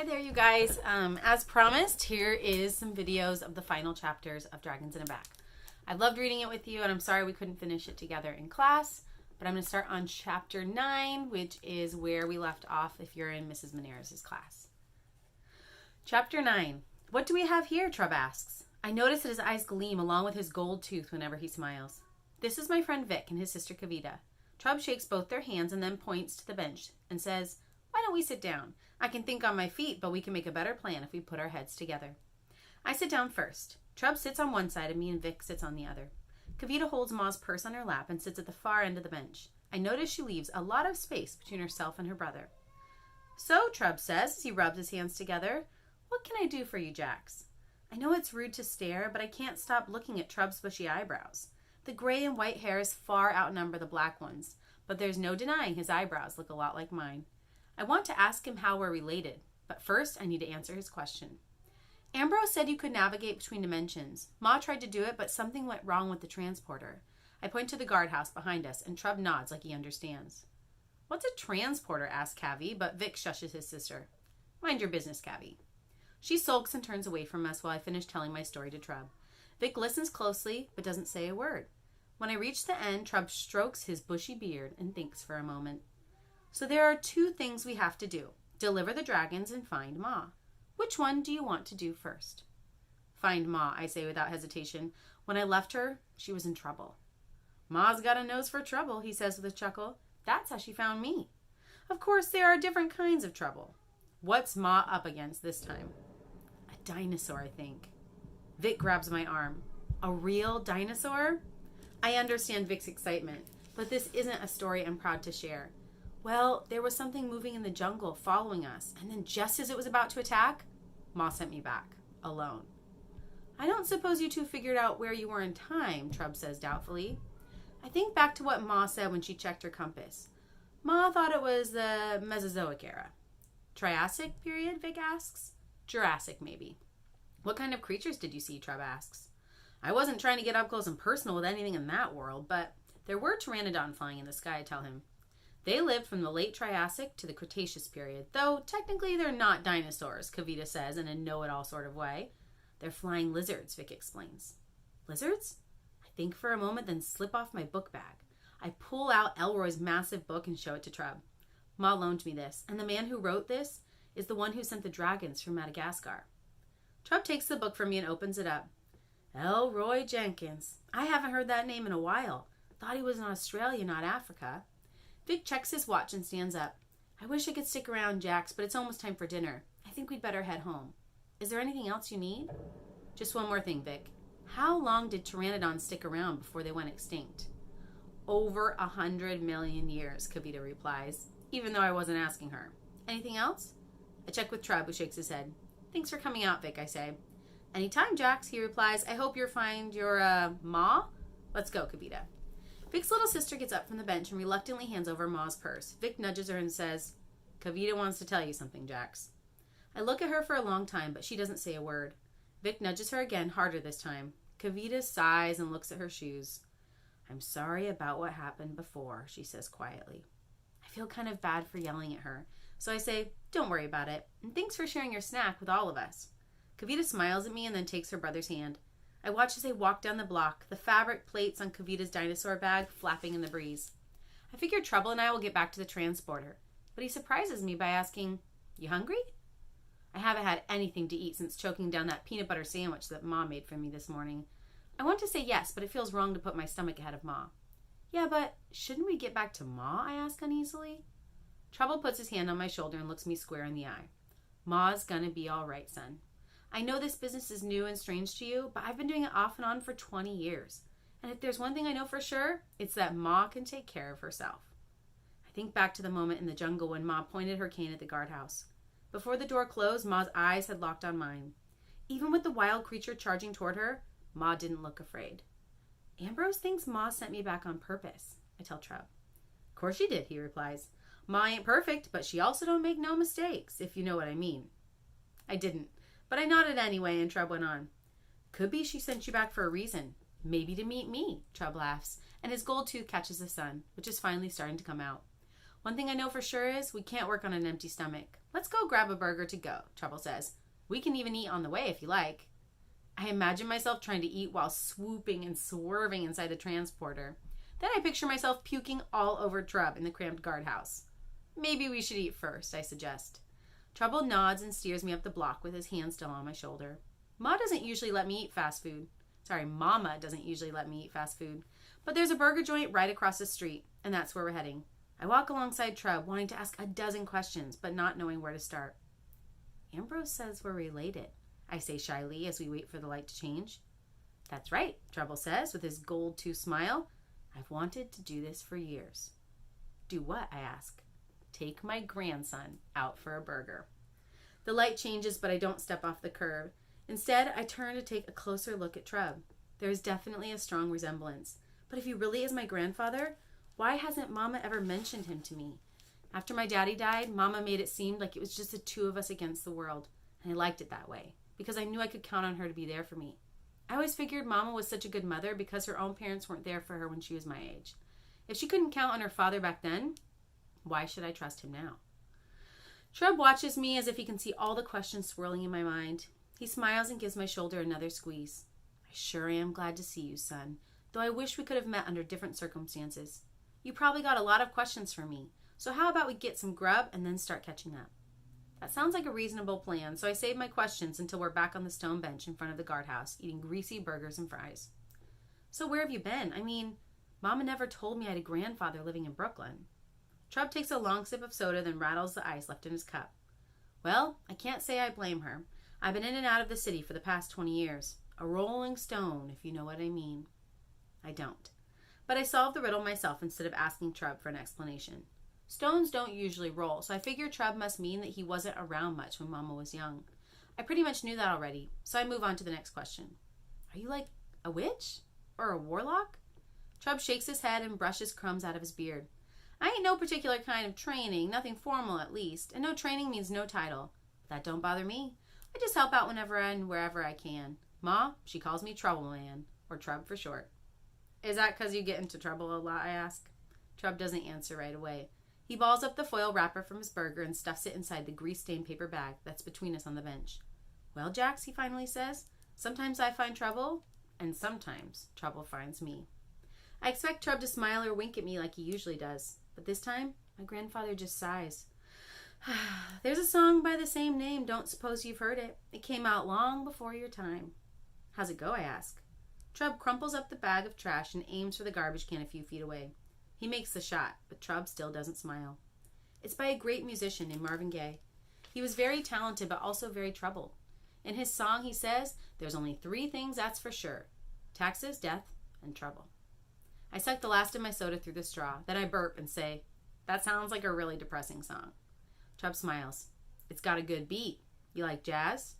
Hi there, you guys. As promised, here is some videos of the final chapters of Dragons in a Bag. I loved reading it with you, and I'm sorry we couldn't finish it together in class, but I'm going to start on chapter 9, which is where we left off if you're in Mrs. Mainaris' class. Chapter 9. What do we have here? Trub asks. I notice that his eyes gleam along with his gold tooth whenever he smiles. This is my friend Vic and his sister Kavita. Trub shakes both their hands and then points to the bench and says, "Why don't we sit down? I can think on my feet, but we can make a better plan if we put our heads together." I sit down first. Trub sits on one side of me and Vic sits on the other. Kavita holds Ma's purse on her lap and sits at the far end of the bench. I notice she leaves a lot of space between herself and her brother. "So," Trub says as he rubs his hands together, "what can I do for you, Jax?" I know it's rude to stare, but I can't stop looking at Trub's bushy eyebrows. The gray and white hairs far outnumber the black ones, but there's no denying his eyebrows look a lot like mine. I want to ask him how we're related, but first I need to answer his question. Ambrose said you could navigate between dimensions. Ma tried to do it, but something went wrong with the transporter. I point to the guardhouse behind us, and Trub nods like he understands. "What's a transporter?" asks Cavi, but Vic shushes his sister. "Mind your business, Cavi." She sulks and turns away from us while I finish telling my story to Trub. Vic listens closely, but doesn't say a word. When I reach the end, Trub strokes his bushy beard and thinks for a moment. "So there are two things we have to do. Deliver the dragons and find Ma. Which one do you want to do first?" "Find Ma," I say without hesitation. When I left her, she was in trouble. "Ma's got a nose for trouble," he says with a chuckle. "That's how she found me." Of course, there are different kinds of trouble. What's Ma up against this time? A dinosaur, I think. Vic grabs my arm. A real dinosaur? I understand Vic's excitement, but this isn't a story I'm proud to share. Well, there was something moving in the jungle following us, and then just as it was about to attack, Ma sent me back, alone. "I don't suppose you two figured out where you were in time," Trub says doubtfully. I think back to what Ma said when she checked her compass. Ma thought it was the Mesozoic era. "Triassic period?" Vic asks. "Jurassic, maybe." "What kind of creatures did you see?" Trub asks. I wasn't trying to get up close and personal with anything in that world, but there were pteranodon flying in the sky, I tell him. They lived from the late Triassic to the Cretaceous period, though technically they're not dinosaurs, Kavita says in a know-it-all sort of way. "They're flying lizards," Vic explains. "Lizards?" I think for a moment, then slip off my book bag. I pull out Elroy's massive book and show it to Trub. Ma loaned me this, and the man who wrote this is the one who sent the dragons from Madagascar. Trub takes the book from me and opens it up. Elroy Jenkins. I haven't heard that name in a while. Thought he was in Australia, not Africa. Vic checks his watch and stands up. "I wish I could stick around, Jax, but it's almost time for dinner. I think we'd better head home. Is there anything else you need?" "Just one more thing, Vic. How long did pteranodons stick around before they went extinct?" "Over 100 million years, Kavita replies, even though I wasn't asking her. "Anything else?" I check with Trub, who shakes his head. "Thanks for coming out, Vic," I say. "Anytime, Jax," he replies. "I hope you'll find your, Ma? Let's go, Kavita." Vic's little sister gets up from the bench and reluctantly hands over Ma's purse. Vic nudges her and says, "Kavita wants to tell you something, Jax." I look at her for a long time, but she doesn't say a word. Vic nudges her again, harder this time. Kavita sighs and looks at her shoes. "I'm sorry about what happened before," she says quietly. I feel kind of bad for yelling at her, so I say, "Don't worry about it, and thanks for sharing your snack with all of us." Kavita smiles at me and then takes her brother's hand. I watch as they walk down the block, the fabric plates on Kavita's dinosaur bag flapping in the breeze. I figure Trouble and I will get back to the transporter, but he surprises me by asking, "You hungry?" I haven't had anything to eat since choking down that peanut butter sandwich that Ma made for me this morning. I want to say yes, but it feels wrong to put my stomach ahead of Ma. "Yeah, but shouldn't we get back to Ma?" I ask uneasily. Trouble puts his hand on my shoulder and looks me square in the eye. "Ma's gonna be all right, son. I know this business is new and strange to you, but I've been doing it off and on for 20 years. And if there's one thing I know for sure, it's that Ma can take care of herself." I think back to the moment in the jungle when Ma pointed her cane at the guardhouse. Before the door closed, Ma's eyes had locked on mine. Even with the wild creature charging toward her, Ma didn't look afraid. "Ambrose thinks Ma sent me back on purpose," I tell Trub. "Of course she did," he replies. "Ma ain't perfect, but she also don't make no mistakes, if you know what I mean." I didn't. But I nodded anyway, and Trub went on. "Could be she sent you back for a reason. Maybe to meet me," Trub laughs, and his gold tooth catches the sun, which is finally starting to come out. "One thing I know for sure is we can't work on an empty stomach. Let's go grab a burger to go, Trouble says. We can even eat on the way if you like. I imagine myself trying to eat while swooping and swerving inside the transporter. Then I picture myself puking all over Trub in the cramped guardhouse. Maybe we should eat first, I suggest. Trouble nods and steers me up the block with his hand still on my shoulder. Mama doesn't usually let me eat fast food. But there's a burger joint right across the street, and that's where we're heading. I walk alongside Trub, wanting to ask a dozen questions, but not knowing where to start. Ambrose says we're related, I say shyly as we wait for the light to change. That's right, Trouble says with his gold-tooth smile. I've wanted to do this for years. Do what, I ask. Take my grandson out for a burger. The light changes, but I don't step off the curb. Instead, I turn to take a closer look at Trub. There is definitely a strong resemblance. But if he really is my grandfather, why hasn't Mama ever mentioned him to me? After my daddy died, Mama made it seem like it was just the two of us against the world. And I liked it that way, because I knew I could count on her to be there for me. I always figured Mama was such a good mother because her own parents weren't there for her when she was my age. If she couldn't count on her father back then, why should I trust him now? Trub watches me as if he can see all the questions swirling in my mind. He smiles and gives my shoulder another squeeze. I sure am glad to see you, son, though I wish we could have met under different circumstances. You probably got a lot of questions for me, so how about we get some grub and then start catching up? That sounds like a reasonable plan, so I save my questions until we're back on the stone bench in front of the guardhouse, eating greasy burgers and fries. So where have you been? I mean, Mama never told me I had a grandfather living in Brooklyn. Trub takes a long sip of soda, then rattles the ice left in his cup. Well, I can't say I blame her. I've been in and out of the city for the past 20 years. A rolling stone, if you know what I mean. I don't. But I solved the riddle myself instead of asking Trub for an explanation. Stones don't usually roll, so I figure Trub must mean that he wasn't around much when Mama was young. I pretty much knew that already, so I move on to the next question. Are you like a witch? Or a warlock? Trub shakes his head and brushes crumbs out of his beard. I ain't no particular kind of training, nothing formal at least, and no training means no title. But that don't bother me. I just help out whenever and wherever I can. Ma, she calls me Trouble Man, or Trub for short. Is that 'cause you get into trouble a lot, I ask? Trub doesn't answer right away. He balls up the foil wrapper from his burger and stuffs it inside the grease-stained paper bag that's between us on the bench. Well, Jax, he finally says, sometimes I find trouble, and sometimes trouble finds me. I expect Trub to smile or wink at me like he usually does, but this time, my grandfather just sighs. There's a song by the same name, don't suppose you've heard it. It came out long before your time. How's it go, I ask. Trub crumples up the bag of trash and aims for the garbage can a few feet away. He makes the shot, but Trub still doesn't smile. It's by a great musician named Marvin Gaye. He was very talented, but also very troubled. In his song, he says, there's only 3 things that's for sure. Taxes, death, and trouble. I suck the last of my soda through the straw. Then I burp and say, that sounds like a really depressing song. Trub smiles. It's got a good beat. You like jazz?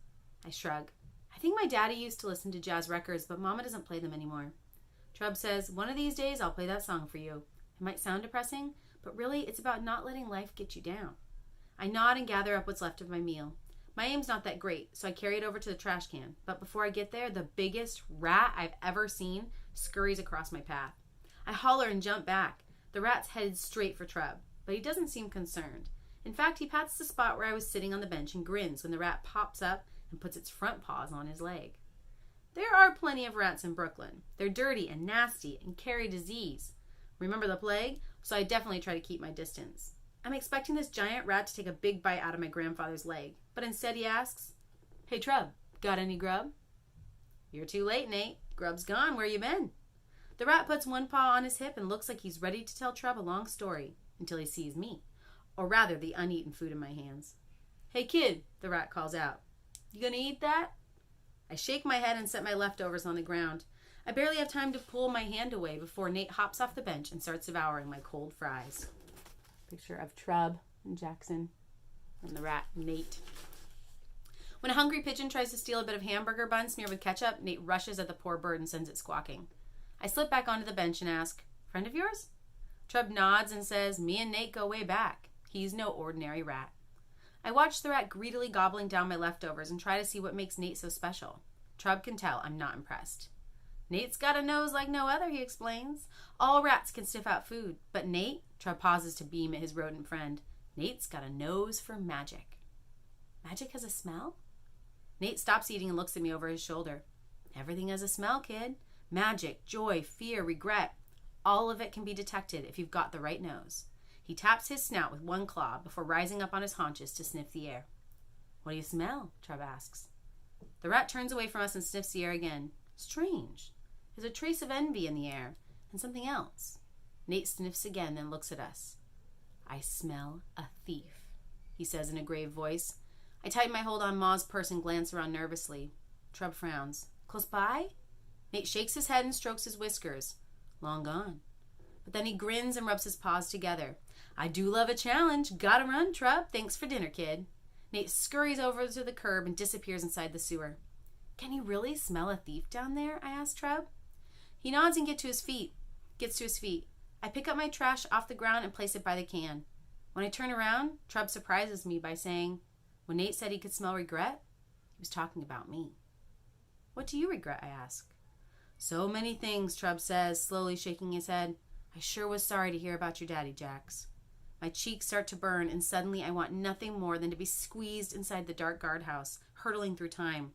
I shrug. I think my daddy used to listen to jazz records, but Mama doesn't play them anymore. Trub says, one of these days I'll play that song for you. It might sound depressing, but really it's about not letting life get you down. I nod and gather up what's left of my meal. My aim's not that great, so I carry it over to the trash can. But before I get there, the biggest rat I've ever seen scurries across my path. I holler and jump back. The rat's headed straight for Trub, but he doesn't seem concerned. In fact, he pats the spot where I was sitting on the bench and grins when the rat pops up and puts its front paws on his leg. There are plenty of rats in Brooklyn. They're dirty and nasty and carry disease. Remember the plague? So I definitely try to keep my distance. I'm expecting this giant rat to take a big bite out of my grandfather's leg, but instead he asks, Hey Trub, got any grub? You're too late, Nate. Grub's gone. Where you been? The rat puts one paw on his hip and looks like he's ready to tell Trub a long story until he sees me, or rather the uneaten food in my hands. Hey kid, the rat calls out. You gonna eat that? I shake my head and set my leftovers on the ground. I barely have time to pull my hand away before Nate hops off the bench and starts devouring my cold fries. Picture of Trub and Jackson and the rat, Nate. When a hungry pigeon tries to steal a bit of hamburger bun smeared with ketchup, Nate rushes at the poor bird and sends it squawking. I slip back onto the bench and ask, Friend of yours? Trub nods and says, Me and Nate go way back. He's no ordinary rat. I watch the rat greedily gobbling down my leftovers and try to see what makes Nate so special. Trub can tell I'm not impressed. Nate's got a nose like no other, he explains. All rats can sniff out food, but Nate, Trub pauses to beam at his rodent friend, Nate's got a nose for magic. magic has a smell? Nate stops eating and looks at me over his shoulder. Everything has a smell, kid. Magic, joy, fear, regret. All of it can be detected if you've got the right nose. He taps his snout with one claw before rising up on his haunches to sniff the air. What do you smell? Trub asks. The rat turns away from us and sniffs the air again. Strange. There's a trace of envy in the air and something else. Nate sniffs again, then looks at us. I smell a thief, he says in a grave voice. I tighten my hold on Ma's purse and glance around nervously. Trub frowns. Close by? Nate shakes his head and strokes his whiskers. Long gone. But then he grins and rubs his paws together. I do love a challenge. Gotta run, Trub. Thanks for dinner, kid. Nate scurries over to the curb and disappears inside the sewer. Can you really smell a thief down there? I ask Trub. He nods and gets to his feet. I pick up my trash off the ground and place it by the can. When I turn around, Trub surprises me by saying, when Nate said he could smell regret, he was talking about me. What do you regret? I ask. So many things, Trub says, slowly shaking his head. I sure was sorry to hear about your daddy, Jax. My cheeks start to burn, and suddenly I want nothing more than to be squeezed inside the dark guardhouse, hurtling through time.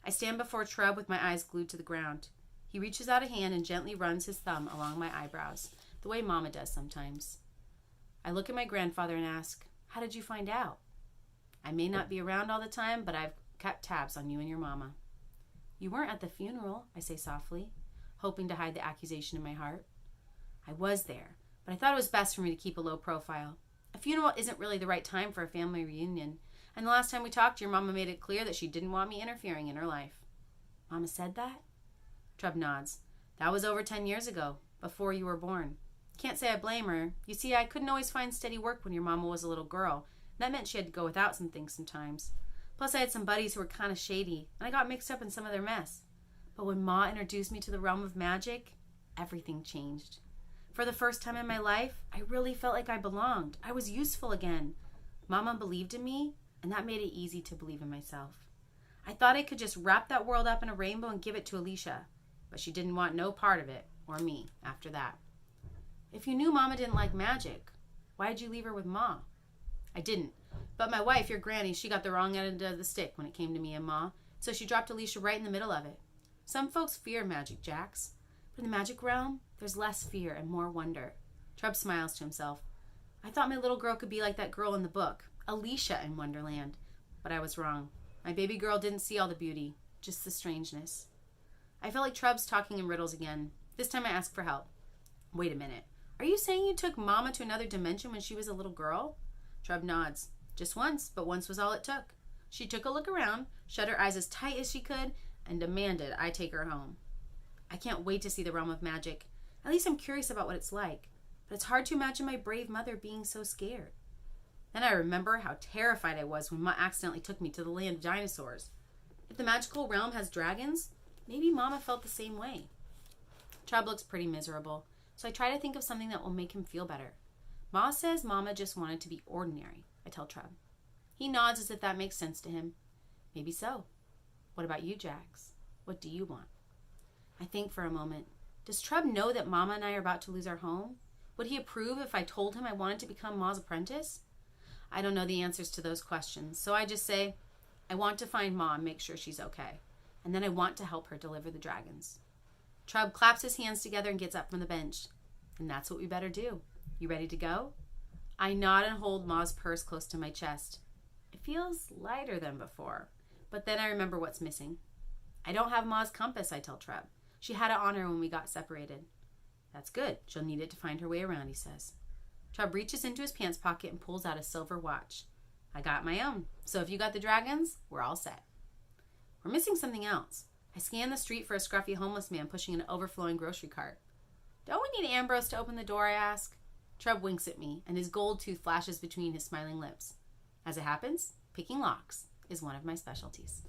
I stand before Trub with my eyes glued to the ground. He reaches out a hand and gently runs his thumb along my eyebrows, the way Mama does sometimes. I look at my grandfather and ask, how did you find out? I may not be around all the time, but I've kept tabs on you and your mama. You weren't at the funeral, I say softly, hoping to hide the accusation in my heart. I was there, but I thought it was best for me to keep a low profile. A funeral isn't really the right time for a family reunion, and the last time we talked, your mama made it clear that she didn't want me interfering in her life. Mama said that? Trub nods. That was over 10 years ago, before you were born. Can't say I blame her. You see, I couldn't always find steady work when your mama was a little girl. That meant she had to go without some things sometimes. Plus, I had some buddies who were kind of shady, and I got mixed up in some of their mess. But when Ma introduced me to the realm of magic, everything changed. For the first time in my life, I really felt like I belonged. I was useful again. Mama believed in me, and that made it easy to believe in myself. I thought I could just wrap that world up in a rainbow and give it to Alicia, but she didn't want no part of it, or me, after that. If you knew Mama didn't like magic, why did you leave her with Ma? I didn't. But my wife, your granny, she got the wrong end of the stick when it came to me and Ma, so she dropped Alicia right in the middle of it. Some folks fear magic, Jax. But in the magic realm, there's less fear and more wonder. Trub smiles to himself. I thought my little girl could be like that girl in the book, Alicia in Wonderland. But I was wrong. My baby girl didn't see all the beauty, just the strangeness. I felt like Trub's talking in riddles again. This time I asked for help. Wait a minute. Are you saying you took Mama to another dimension when she was a little girl? Trub nods. Just once, but once was all it took. She took a look around, shut her eyes as tight as she could, and demanded I take her home. I can't wait to see the realm of magic. At least I'm curious about what it's like. But it's hard to imagine my brave mother being so scared. Then I remember how terrified I was when Ma accidentally took me to the land of dinosaurs. If the magical realm has dragons, maybe Mama felt the same way. Trub looks pretty miserable, so I try to think of something that will make him feel better. Ma says Mama just wanted to be ordinary, I tell Trub. He nods as if that makes sense to him. Maybe so. What about you, Jax? What do you want? I think for a moment. Does Trub know that Mama and I are about to lose our home? Would he approve if I told him I wanted to become Ma's apprentice? I don't know the answers to those questions, so I just say, I want to find Ma and make sure she's okay. And then I want to help her deliver the dragons. Trub claps his hands together and gets up from the bench. And that's what we better do. You ready to go? I nod and hold Ma's purse close to my chest. It feels lighter than before, but then I remember what's missing. I don't have Ma's compass, I tell Trub. She had it on her when we got separated. That's good. She'll need it to find her way around, he says. Trub reaches into his pants pocket and pulls out a silver watch. I got my own, so if you got the dragons, we're all set. We're missing something else. I scan the street for a scruffy homeless man pushing an overflowing grocery cart. Don't we need Ambrose to open the door, I ask? Trub winks at me, and his gold tooth flashes between his smiling lips. As it happens, picking locks is one of my specialties.